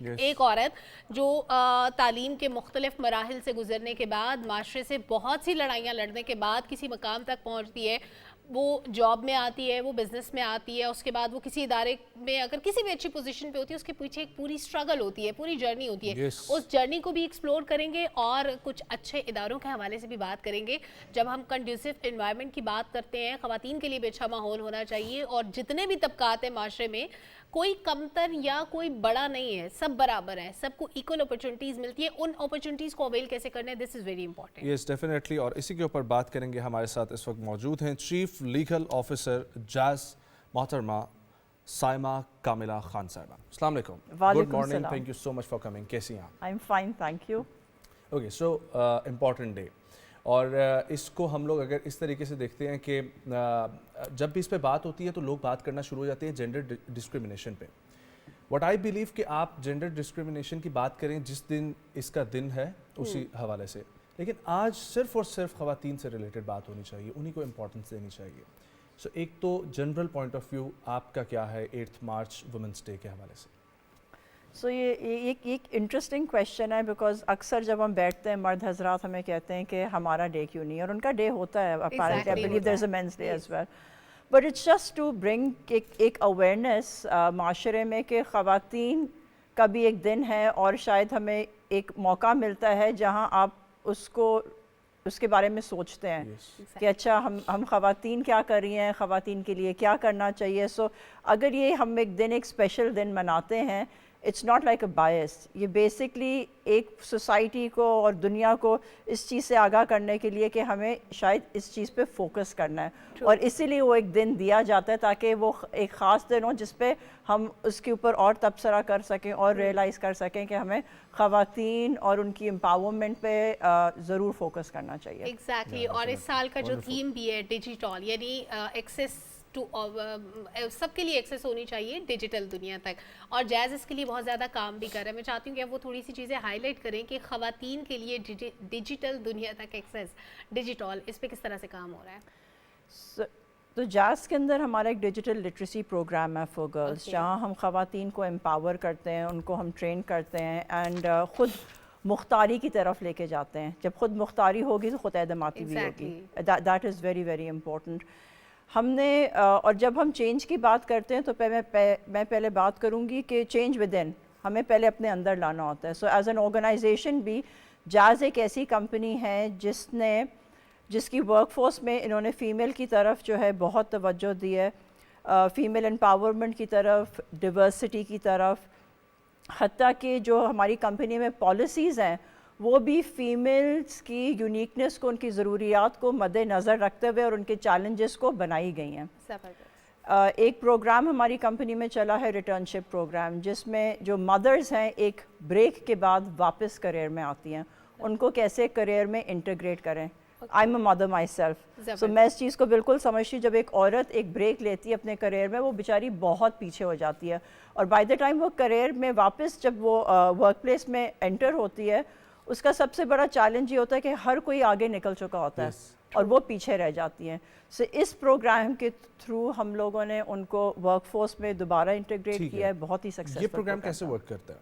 ایک عورت جو تعلیم کے مختلف مراحل سے گزرنے کے بعد معاشرے سے بہت سی لڑائیاں لڑنے کے بعد کسی مقام تک پہنچتی ہے، وہ جاب میں آتی ہے، وہ بزنس میں آتی ہے، اس کے بعد وہ کسی ادارے میں اگر کسی بھی اچھی پوزیشن پہ ہوتی ہے، اس کے پیچھے ایک پوری سٹرگل ہوتی ہے، پوری جرنی ہوتی ہے. اس جرنی کو بھی ایکسپلور کریں گے اور کچھ اچھے اداروں کے حوالے سے بھی بات کریں گے. جب ہم کنڈیوسو انوائرمنٹ کی بات کرتے ہیں، خواتین کے لیے بھی اچھا ماحول ہونا چاہیے، اور جتنے بھی طبقات ہیں معاشرے میں کوئی کمتر یا کوئی بڑا نہیں ہے، سب برابر ہیں، سب کو ایکول اپرچونٹیز ملتی ہے. ان اپرچونٹیز کو اویل کیسے کرنا ہے، this is very important. Yes definitely. اور اسی کے اوپر بات کریں گے. ہمارے ساتھ اس وقت موجود ہیں چیف لیگل آفیسر جاز محترمہ سائمہ کاملہ خان صاحبہ. السلام علیکم. Good morning. Thank you so much for coming. کیسی ہیں آپ؟ I am fine, thank you. Okay so important day, اور اس کو ہم لوگ اگر اس طریقے سے دیکھتے ہیں کہ جب بھی اس پہ بات ہوتی ہے تو لوگ بات کرنا شروع ہو جاتے ہیں جینڈر ڈسکریمنیشن پہ. وٹ آئی بلیو کہ آپ جینڈر ڈسکریمنیشن کی بات کریں جس دن اس کا دن ہے اسی حوالے سے، لیکن آج صرف اور صرف خواتین سے ریلیٹڈ بات ہونی چاہیے، انہی کو امپورٹنس دینی چاہیے. سو ایک تو جنرل پوائنٹ آف ویو آپ کا کیا ہے 8 مارچ وومنس ڈے کے حوالے سے؟ سو یہ ایک انٹرسٹنگ کویشچن ہے، بیکاز اکثر جب ہم بیٹھتے ہیں مرد حضرات ہمیں کہتے ہیں کہ ہمارا ڈے کیوں نہیں، اور ان کا ڈے ہوتا ہے. Apparently I believe there is a men's day as well, but it's just to bring ایک اویئرنیس معاشرے میں کہ خواتین کا بھی ایک دن ہے، اور شاید ہمیں ایک موقع ملتا ہے جہاں آپ اس کے بارے میں سوچتے ہیں کہ اچھا ہم خواتین کیا کر رہی ہیں، خواتین کے لیے کیا کرنا چاہیے. سو اگر یہ ہم ایک دن ایک اسپیشل دن مناتے ہیں، اٹس ناٹ لائک اے بائس. یہ بیسکلی ایک سوسائٹی کو اور دنیا کو اس چیز سے آگاہ کرنے کے لیے کہ ہمیں شاید اس چیز پہ فوکس کرنا ہے، اور اسی لیے وہ ایک دن دیا جاتا ہے تاکہ وہ ایک خاص دن ہو جس پہ ہم اس کے اوپر اور تبصرہ کر سکیں اور ریئلائز کر سکیں کہ ہمیں خواتین اور ان کی امپاورمنٹ پہ ضرور فوکس کرنا چاہیے. ایگزیکٹلی. اور اس سال کا جو تھیم بھی ہے ڈیجیٹل، یعنی ایکسیس ٹو سب کے لیے ایکسیس ہونی چاہیے ڈیجیٹل دنیا تک، اور جیز اس کے لیے بہت زیادہ کام بھی کر رہا ہے. میں چاہتی ہوں کہ وہ تھوڑی سی چیزیں ہائی لائٹ کریں کہ خواتین کے لیے ڈیجیٹل دنیا تک ایکسیس، ڈیجیٹل، اس پہ کس طرح سے کام ہو رہا ہے. تو جاز کے اندر ہمارا ایک ڈیجیٹل لٹریسی پروگرام ہے فور گرلس، جہاں ہم خواتین کو امپاور کرتے ہیں، ان کو ہم ٹرین کرتے ہیں، اینڈ خود مختاری کی طرف لے کے جاتے ہیں. جب خود مختاری ہوگی تو خود اعتمادی بھی ہوگی. That is very very important. ہم نے اور جب ہم چینج کی بات کرتے ہیں تو میں پہلے بات کروں گی کہ چینج ود ان ہمیں پہلے اپنے اندر لانا ہوتا ہے. سو ایز این آرگنائزیشن بھی جاز ایک ایسی کمپنی ہے جس کی ورک فورس میں انہوں نے فیمیل کی طرف جو ہے بہت توجہ دی ہے، فیمیل امپاورمنٹ کی طرف، ڈیورسٹی کی طرف، حتیٰ کہ جو ہماری کمپنی میں پالیسیز ہیں وہ بھی فیمیلز کی یونیکنیس کو، ان کی ضروریات کو مد نظر رکھتے ہوئے اور ان کے چیلنجز کو بنائی گئی ہیں. ایک پروگرام ہماری کمپنی میں چلا ہے ریٹرنشپ پروگرام، جس میں جو مدرز ہیں ایک بریک کے بعد واپس کریئر میں آتی ہیں، ان کو کیسے کریئر میں انٹیگریٹ کریں. I am a mother myself, so میں اس چیز کو بالکل سمجھتی ہوں. جب ایک عورت ایک بریک لیتی ہے اپنے کریئر میں، وہ بیچاری بہت پیچھے ہو جاتی ہے، اور بائی دا ٹائم وہ کریئر میں واپس جب وہ ورک پلیس میں انٹر ہوتی ہے، اس کا سب سے بڑا چیلنج یہ ہوتا ہے کہ ہر کوئی آگے نکل چکا ہوتا ہے اور وہ پیچھے رہ جاتی ہیں. سو اس پروگرام کے تھرو ہم لوگوں نے ان کو ورک فورس میں دوبارہ انٹیگریٹ کیا ہے. بہت ہی سکسیسفل. یہ پروگرام کیسے ورک کرتا ہے؟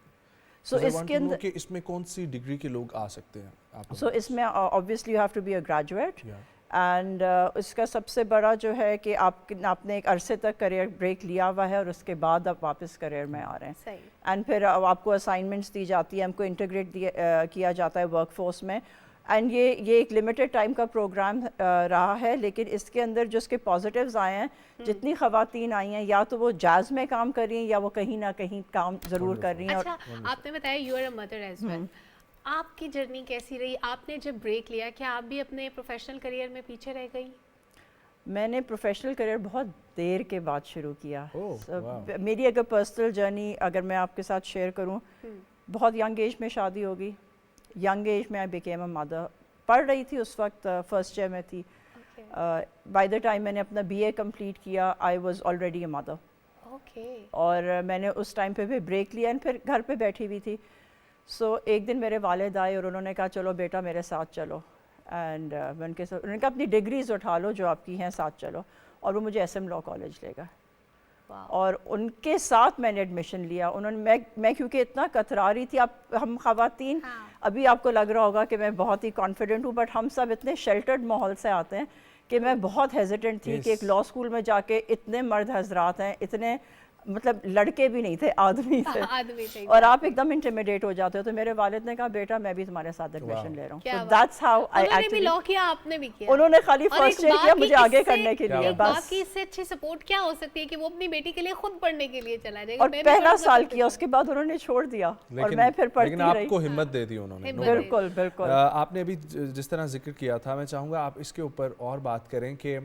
سو اس کے اندر اس میں کون سی ڈگری کے لوگ آ سکتے ہیں؟ سو اس میں obviously you have to be a graduate, and اس کا سب سے بڑا جو ہے کہ آپ نے ایک عرصے تک کریئر بریک لیا ہوا ہے اور اس کے بعد آپ واپس کریئر میں آ رہے ہیں، اینڈ پھر آپ کو اسائنمنٹس دی جاتی ہے، ہم کو انٹیگریٹ کیا جاتا ہے ورک فورس میں. اینڈ یہ ایک لمیٹڈ ٹائم کا پروگرام رہا ہے، لیکن اس کے اندر جو اس کے پازیٹیوز آئے ہیں، جتنی خواتین آئی ہیں یا تو وہ جاز میں کام کر رہی ہیں یا وہ کہیں نہ کہیں کام ضرور کر رہی ہیں. اچھا، آپ نے بتایا you are a mother as well, آپ کی جرنی کیسی رہی؟ آپ نے جب بریک لیا کیا آپ بھی اپنے پروفیشنل کریئر میں پیچھے رہ گئی؟ میں نے پروفیشنل کریئر بہت دیر کے بعد شروع کیا. میری اگر پرسنل جرنی اگر میں آپ کے ساتھ شیئر کروں، بہت ینگ ایج میں شادی ہوگی. ینگ ایج میں آئی بیکیم اے مدر. پڑھ رہی تھی اس وقت، فرسٹ ایئر میں تھی. بائی دا ٹائم میں نے اپنا BA کمپلیٹ کیا، I was already a mother. اور میں نے اس ٹائم پہ بھی بریک لیا، پھر گھر پہ بیٹھی ہوئی تھی. سو ایک دن میرے والد آئے اور انہوں نے کہا چلو بیٹا میرے ساتھ چلو، اینڈ میں ان کے ساتھ، انہوں نے کہا اپنی ڈگریز اٹھا لو جو آپ کی ہیں، ساتھ چلو، اور وہ مجھے SM لاء کالج لے گا. اور ان کے ساتھ میں نے ایڈمیشن لیا. انہوں نے میں کیونکہ اتنا کترا رہی تھی, ہم خواتین ابھی آپ کو لگ رہا ہوگا کہ میں بہت ہی کانفیڈنٹ ہوں, بٹ ہم سب اتنے شیلٹرڈ ماحول سے آتے ہیں کہ میں بہت ہیزیٹنٹ تھی کہ ایک لاء اسکول میں جا کے اتنے مرد حضرات ہیں, اتنے مطلب لڑکے بھی نہیں تھے, آدمی تھے, اور آپ ایک دم انٹیمیڈیٹ ہو جاتے ہو. تو میرے والد نے کہا بیٹا میں بھی تمہارے ساتھ ایڈمیشن لے رہا ہوں. So that's how I actually. Law کیا, آپ نے بھی کیا. انہوں نے خالی فرسٹ ایئر کیا مجھے آگے کرنے کے لیے بس. باپ کی اس سے اچھی سپورٹ کیا ہو سکتی ہے کہ وہ اپنی بیٹی کے لیے خود پڑھنے کے لیے چلا جائے. اور پہلا سال کیا, اس کے بعد انہوں نے چھوڑ دیا اور میں پھر پڑھتی رہی. لیکن آپ کو ہمت دے دی انہوں نے. بالکل بالکل. آپ نے ابھی جس طرح ذکر کیا تھا, میں چاہوں گا آپ اس کے اوپر اور بات کریں کہ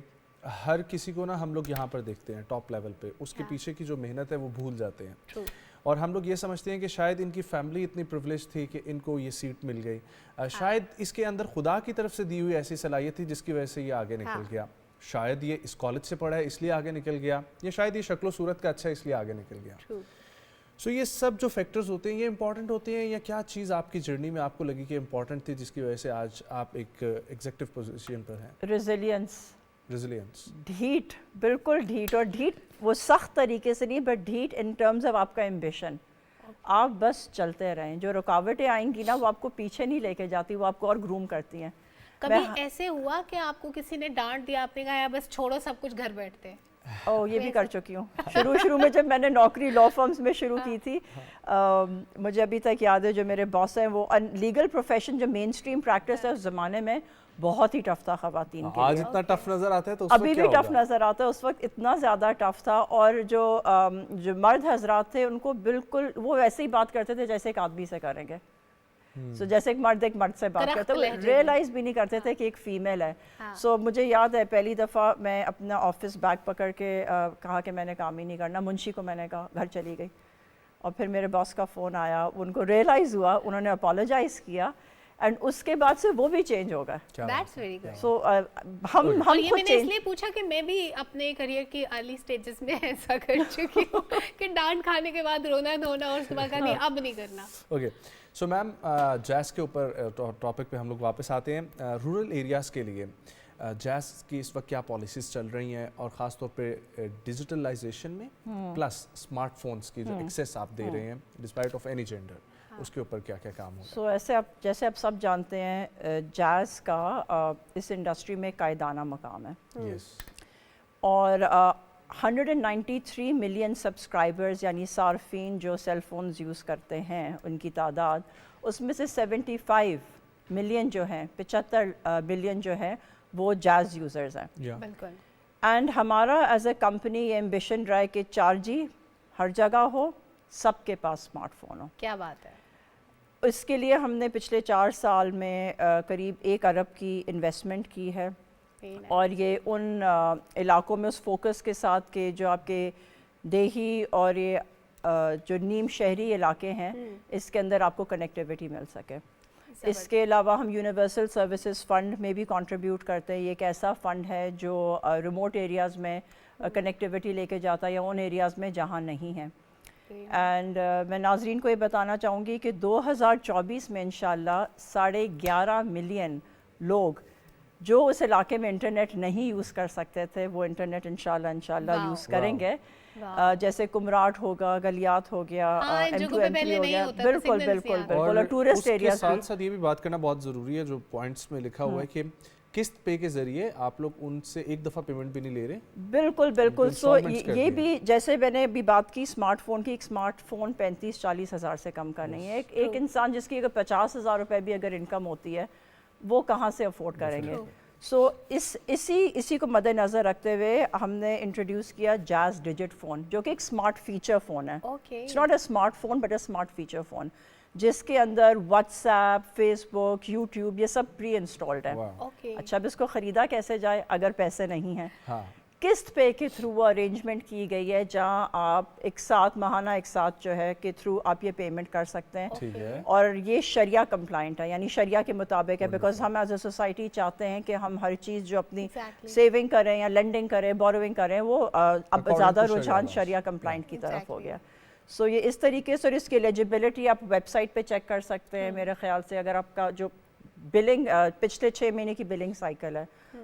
ہر کسی کو نا ہم لوگ یہاں پر دیکھتے ہیں ٹاپ لیول پہ, اس کے پیچھے کی جو محنت ہے وہ بھول جاتے ہیں, اور ہم لوگ یہ سمجھتے ہیں کہ شاید ان کی فیملی اتنی پریویلیج تھی کہ ان کو یہ سیٹ مل گئی, شاید اس کے اندر خدا کی طرف سے دی ہوئی ایسی صلاحیت تھی جس کی وجہ سے یہ آگے نکل گیا, شاید یہ اس کالج سے پڑھا ہے اس لیے آگے نکل گیا, یا شاید یہ شکل و صورت کا اچھا ہے اس لیے آگے نکل گیا. سو یہ سب جو فیکٹرز ہوتے ہیں یہ امپورٹنٹ ہوتے ہیں, یا کیا چیز آپ کی جرنی میں آپ کو لگی کہ امپورٹنٹ تھی جس کی وجہ سے آج آپ ایک ایگزیکٹو پوزیشن پر ہیں؟ ریزیلینس, ڈھیٹ, بالکل ڈھیٹ, اور ڈھیٹ وہ سخت طریقے سے نہیں, بٹ ڈھیٹ ان ٹرمز آف آپ کا ایمبیشن. آپ بس چلتے رہیں, جو رکاوٹیں آئیں گی نا وہ آپ کو پیچھے نہیں لے کے جاتی, وہ آپ کو اور گروم کرتی ہیں. کبھی ایسے ہوا کہ آپ کو کسی نے ڈانٹ دیا, آپ نے کہا بس چھوڑو سب کچھ گھر بیٹھتے؟ یہ بھی کر چکی ہوں. شروع میں جب میں نے نوکری لاء فرمز میں شروع کی تھی, مجھے ابھی تک یاد ہے جو میرے باس ہیں, وہ لیگل پروفیشن جو مین اسٹریم پریکٹس ہے اس زمانے میں بہت ہی ٹف تھا خواتین کے لیے. آج اتنا ٹف نظر آتا ہے تو ابھی بھی ٹف نظر آتا ہے, اس وقت اتنا زیادہ ٹف تھا. اور جو مرد حضرات تھے ان کو بالکل وہ ویسے ہی بات کرتے تھے جیسے ایک آدمی سے کریں گے, سو جیسے ایک مرد سے بات کرتے ہیں, ریئلائز بھی نہیں کرتے تھے کہ ایک فیمیل ہے. سو مجھے یاد ہے پہلی دفعہ میں اپنا آفس بیگ پکڑ کے کہا کہ میں نے کام ہی نہیں کرنا, منشی کو میں نے کہا, گھر چلی گئی. اور پھر میرے باس کا فون آیا, ان کو ریئلائز ہوا, انہوں نے اپالوجائز کیا, اینڈ اس کے بعد سے وہ بھی چینج ہو گئے. That's very good. سو ہم یہ میں نے اس لیے پوچھا کہ میں بھی اپنے کریئر کی ارلی سٹیجز میں ایسا کر چکی ہوں کہ ڈانٹ کھانے کے بعد رونا دھونا اور اس کے بعد کہا نہیں اب نہیں کرنا. اوکے, سو میم جیز کے اوپر ٹاپک پہ ہم لوگ واپس آتے ہیں. رورل ایریاز کے لیے جیز کی اس وقت کیا پالیسیز چل رہی ہیں, اور خاص طور پہ ڈیجیٹلائزیشن میں پلس اسمارٹ فونس کی جو ایکسیس آپ دے رہے ہیں ڈسپائٹ آف اینی جینڈر, اس کے اوپر کیا کیا کام ہوتا ہے؟ سو ایسے جیسے آپ سب جانتے ہیں جیز کا اس انڈسٹری میں قائدانہ مقام ہے, اور 193 ملین سبسکرائبرز یعنی صارفین جو سیل فونز یوز کرتے ہیں ان کی تعداد, اس میں سے 75 ملین جو ہیں, 75 ملین جو ہے وہ جیز یوزرز ہیں. بالکل. اینڈ ہمارا ایز اے کمپنی یہ ایمبیشن رہا ہے کہ 4G ہر جگہ ہو, سب کے پاس اسمارٹ فون ہو. کیا بات ہے. اس کے لیے ہم نے پچھلے 4 سال میں قریب 1 ارب کی انویسٹمنٹ کی ہے, اور یہ ان علاقوں میں اس فوکس کے ساتھ کہ جو آپ کے دیہی اور یہ جو نیم شہری علاقے ہیں اس کے اندر آپ کو کنیکٹیوٹی مل سکے. اس کے علاوہ ہم یونیورسل سروسز فنڈ میں بھی کنٹریبیوٹ کرتے ہیں. یہ ایک ایسا فنڈ ہے جو ریموٹ ایریاز میں کنیکٹیوٹی لے کے جاتا ہے یا ان ایریاز میں جہاں نہیں ہیں. اینڈ میں ناظرین کو یہ بتانا چاہوں گی کہ 2024 میں انشاءاللہ 11.5 ملین لوگ جو اس علاقے میں انٹرنیٹ نہیں یوز کر سکتے تھے وہ انٹرنیٹ انشاءاللہ یوز کریں گے. جیسے کمراٹ ہوگا, گلیات ہو گیا, M2M3 ہو گیا, بالکل بالکل بالکل, اور ٹورسٹ ایریاز بھی. ساتھ ساتھ یہ بھی بات کرنا بہت ضروری ہے جو پوائنٹس میں لکھا ہوا ہے کہ قسط پے کے ذریعے آپ لوگ ان سے ایک دفعہ پیمنٹ بھی نہیں لے رہے. بالکل بالکل. سو یہ بھی جیسے میں نے ابھی بات کی اسمارٹ فون کی, ایک اسمارٹ فون 35-40 ہزار سے کم کا نہیں ہے. ایک انسان جس کی اگر 50,000 روپے بھی اگر انکم ہوتی ہے وہ کہاں سے افورڈ کریں گے. سو اسی کو مد نظر رکھتے ہوئے ہم نے انٹروڈیوس کیا جیز ڈیجٹ فون, جو کہ ایک اسمارٹ فیچر فون ہے. It's not a smart phone but a smart feature phone, جس کے اندر WhatsApp, Facebook, YouTube یہ سب پری انسٹالڈ ہے. اچھا اب اس کو خریدا کیسے جائے اگر پیسے نہیں ہیں؟ قسط پے کے تھرو وہ ارینجمنٹ کی گئی ہے جہاں آپ ایک ساتھ ماہانہ ایک ساتھ جو ہے کہ تھرو آپ یہ پیمنٹ کر سکتے ہیں. اور یہ شریعہ کمپلائنٹ ہے, یعنی شریعہ کے مطابق ہے, بیکاز ہم ایز اے سوسائٹی چاہتے ہیں کہ ہم ہر چیز جو اپنی سیونگ کریں یا لینڈنگ کریں, بوروئنگ کریں, وہ اب زیادہ رجحان شریعہ کمپلائنٹ کی طرف ہو گیا. سو یہ اس طریقے سے, اور اس کی ایلیجیبلٹی آپ ویب سائٹ پہ چیک کر سکتے ہیں. میرے خیال سے اگر آپ کا جو بلنگ پچھلے 6 مہینے کی بلنگ سائیکل ہے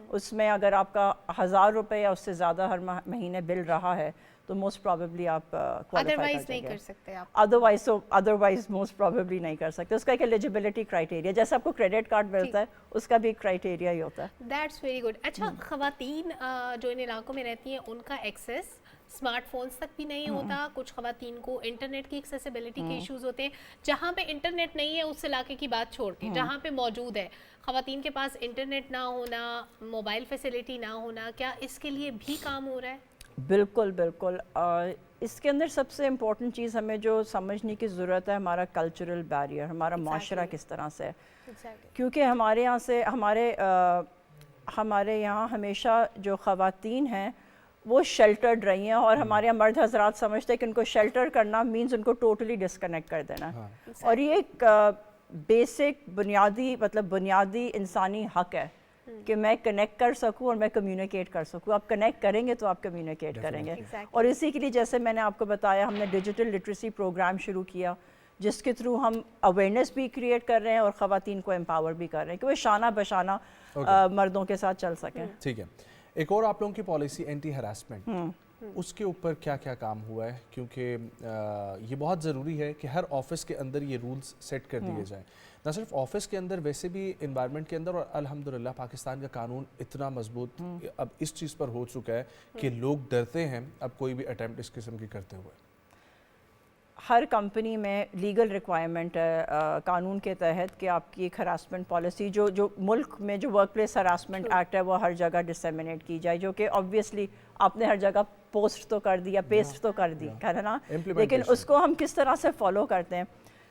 اس میں اگر آپ کا 1,000 روپے یا اس سے زیادہ ہر مہینے بل رہا ہے تو موسٹ پرابیبلی آپ qualify ادروائز کر نہیں جائیں کر گے. سکتے آپ. ادروائز موسٹ پرابیبلی نہیں کر سکتے. اس کا ایک ایلیجبلٹی کرائٹیریا, جیسے آپ کو کریڈٹ کارڈ ملتا ہے اس کا بھی ایک کرائٹیریا ہی ہوتا ہے. That's very good. اچھا, خواتین جو ان علاقوں میں رہتی ہیں ان کا ایکسیس اسمارٹ فونس تک بھی نہیں ہوتا. کچھ خواتین کو انٹرنیٹ کی ایکسیسیبلٹی کے ایشوز ہوتے ہیں. جہاں پہ انٹرنیٹ نہیں ہے اس علاقے کی بات چھوڑ کے, جہاں پہ موجود ہے, خواتین کے پاس انٹرنیٹ نہ ہونا, موبائل فیسلٹی نہ ہونا, کیا اس کے لیے بھی کام ہو رہا ہے؟ بالکل بالکل. اس کے اندر سب سے امپورٹنٹ چیز ہمیں جو سمجھنے کی ضرورت ہے ہمارا کلچرل بیریئر, ہمارا معاشرہ کس طرح سے ہے. کیونکہ ہمارے یہاں سے ہمارے یہاں ہمیشہ جو خواتین ہیں وہ شیلٹرڈ رہی ہیں, اور ہمارے یہاں مرد حضرات سمجھتے ہیں کہ ان کو شیلٹر کرنا مینز ان کو ٹوٹلی ڈسکنیکٹ کر دینا. اور یہ ایک بیسک بنیادی انسانی حق ہے کہ میں کنیکٹ کر سکوں اور میں کمیونیکیٹ کر سکوں. آپ کنیکٹ کریں گے تو آپ کمیونیکیٹ کریں گے. اور اسی کے لیے جیسے میں نے آپ کو بتایا, ہم نے ڈیجیٹل لٹریسی پروگرام شروع کیا جس کے تھرو ہم اویئرنیس بھی کریٹ کر رہے ہیں اور خواتین کو امپاور بھی کر رہے ہیں کہ وہ شانہ بشانہ مردوں کے ساتھ چل سکیں. ٹھیک ہے. ایک اور آپ لوگوں کی پالیسی اینٹی ہراسمنٹ, اس کے اوپر کیا کیا کام ہوا ہے؟ کیونکہ یہ بہت ضروری ہے کہ ہر آفس کے اندر یہ رولز سیٹ کر دیے جائیں. نہ صرف آفس کے اندر, ویسے بھی انوائرمنٹ کے اندر. اور الحمدللہ پاکستان کا قانون اتنا مضبوط اب اس چیز پر ہو چکا ہے کہ لوگ ڈرتے ہیں اب کوئی بھی اٹیمپٹ اس قسم کی کرتے ہوئے. ہر کمپنی میں لیگل ریکوائرمنٹ ہے قانون کے تحت کہ آپ کی ایک ہراسمنٹ پالیسی جو ملک میں جو ورک پلیس ہراسمنٹ ایکٹ ہے وہ ہر جگہ ڈسیمینیٹ کی جائے, جو کہ آبویسلی آپ نے ہر جگہ پوسٹ تو کر دی یا پیسٹ تو کر دی ہے نا, لیکن اس کو ہم کس طرح سے فالو کرتے ہیں.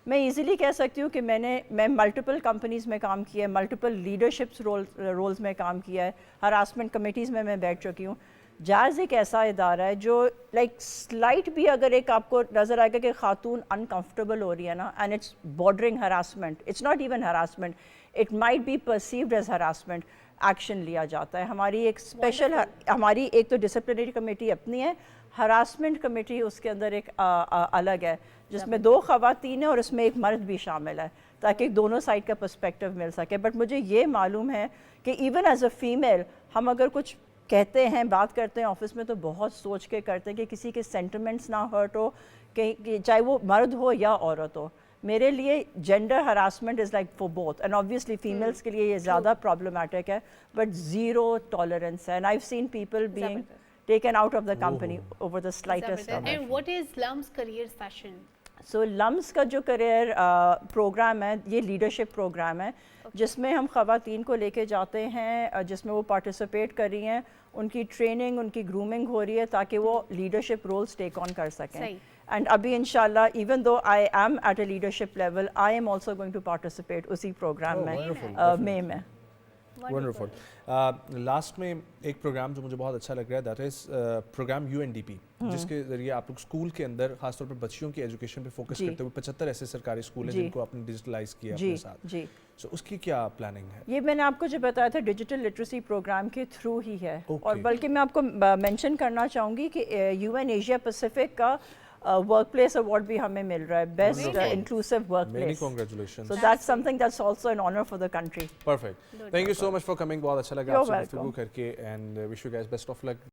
میں ایزیلی کہہ سکتی ہوں کہ میں ملٹیپل کمپنیز میں کام کیا ہے, ملٹیپل لیڈرشپس رولز میں کام کیا ہے, ہراسمنٹ کمیٹیز میں بیٹھ چکی ہوں. جاز ایک ایسا ادارہ ہے جو لائک سلائٹ بھی اگر ایک آپ کو نظر آئے گا کہ خاتون انکمفرٹیبل ہو رہی ہے نا, and it's bordering harassment, it's not even harassment, it might be perceived as harassment, action لیا جاتا ہے. ہماری ایک اسپیشل ہماری ایک تو ڈسپلنری کمیٹی اپنی ہے, ہراسمنٹ کمیٹی اس کے اندر ایک الگ ہے جس میں 2 خواتین ہیں اور اس میں ایک مرد بھی شامل ہے تاکہ دونوں سائڈ کا پرسپیکٹو مل سکے. بٹ مجھے یہ معلوم ہے کہ ایون ایز اے فیمیل ہم اگر کچھ کہتے ہیں, بات کرتے ہیں آفس میں, تو بہت سوچ کے کرتے ہیں کہ کسی کے سینٹیمنٹس نہ ہرٹ ہو, کہ چاہے وہ مرد ہو یا عورت ہو. میرے لیے gender harassment is like for both, and obviously females کے لیے یہ زیادہ پرابلمٹک ہے, بٹ زیرو ٹالرنس ہے. And I have seen people being taken out of the company over the slightest. And what is LUMS career session? So LUMS کا جو career programme ہے یہ لیڈرشپ پروگرام ہے جس میں ہم خواتین کو لے کے جاتے ہیں, جس میں وہ پارٹیسپیٹ کر رہی ہیں, ان کی ٹریننگ, ان کی گرومنگ ہو رہی ہے تاکہ وہ لیڈرشپ رولز ٹیک آن کر سکیں. اینڈ ابھی انشاءاللہ even though I am at a leadership level, I am also going to participate اسی پروگرام میں مئی میں. ونڈرفل. لاسٹ میں ایک پروگرام جو مجھے بہت اچھا لگ رہا ہے, دیٹ از پروگرام UNDP, جس کے ذریعے آپ لوگ اسکول کے اندر خاص طور پر بچیوں کی ایجوکیشن پہ فوکس کرتے ہوئے 75 ایسے سرکاری اسکول ہیں جن کو آپ نے ڈیجیٹلائز کیا اپنے ساتھ. سو اس کی کیا پلاننگ ہے؟ یہ میں نے آپ کو جو بتایا تھا ڈیجیٹل لٹریسی پروگرام کے تھرو ہی ہے, اور بلکہ میں آپ کو مینشن کرنا چاہوں گی کہ UN ایشیا پیسیفک کا ورک پلیس ایوارڈ بھی ہمیں مل رہا ہے, best inclusive work place. Congratulations. So that's something that's also an honor for the country. Perfect. Thank you so much for coming. بہت اچھا لگا آپ سے گفتگو کر کے, and wish you guys best of luck.